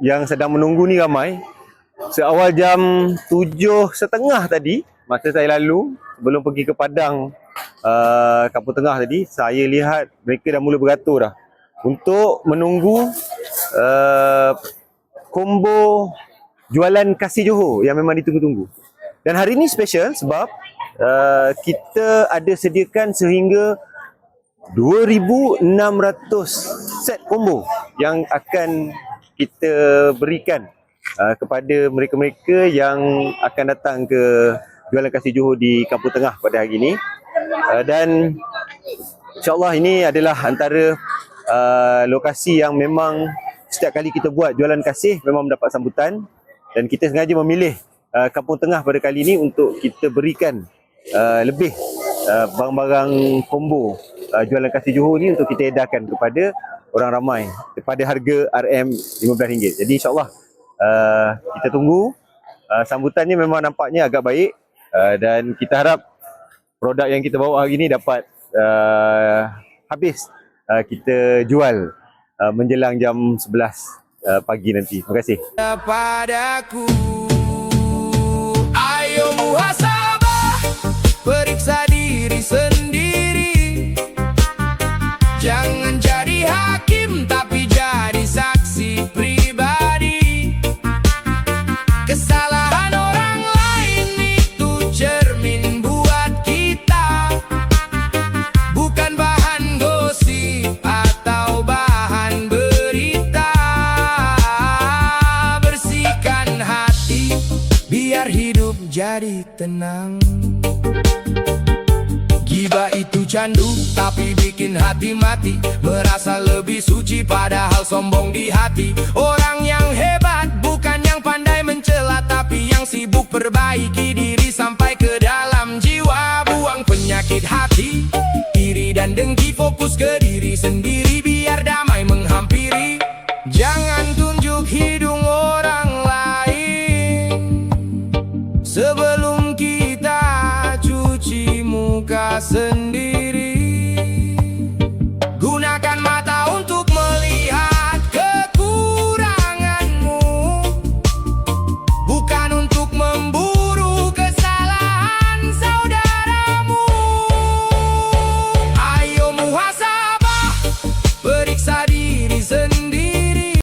yang sedang menunggu ni ramai. Seawal jam 7.30 tadi, masa saya lalu sebelum pergi ke Padang Kampung Tengah tadi, saya lihat mereka dah mula beratur dah untuk menunggu combo jualan kasih Johor yang memang ditunggu-tunggu. Dan hari ni special sebab kita ada sediakan sehingga 2,600 set combo yang akan kita berikan kepada mereka-mereka yang akan datang ke jualan kasih Johor di Kampung Tengah pada hari ini. Dan insyaAllah ini adalah antara lokasi yang memang setiap kali kita buat jualan kasih memang mendapat sambutan, dan kita sengaja memilih Kampung Tengah pada kali ini untuk kita berikan lebih barang-barang combo jualan kasih Johor ni untuk kita edarkan kepada orang ramai pada harga RM15. Jadi insyaAllah kita tunggu. Sambutannya memang nampaknya agak baik, dan kita harap produk yang kita bawa hari ini dapat habis kita jual menjelang jam 11 pagi nanti. Terima kasih. Padaku, ayo muhasabah, periksa diri sendiri. Jangan jadi hakim tapi jadi saksi pribadi. Kesalahan orang lain itu cermin buat kita, bukan bahan gosip atau bahan berita. Bersihkan hati biar hidup jadi tenang. Gibah itu candu tapi bikin hati mati, merasa lebih suci padahal sombong di hati. Orang yang hebat bukan yang pandai mencela, tapi yang sibuk perbaiki diri sampai ke dalam jiwa. Buang penyakit hati, iri dan dengki, fokus ke diri sendiri biar damai menghampiri. Jangan tunjuk hidung orang lain sebelum kita cuci muka sendiri.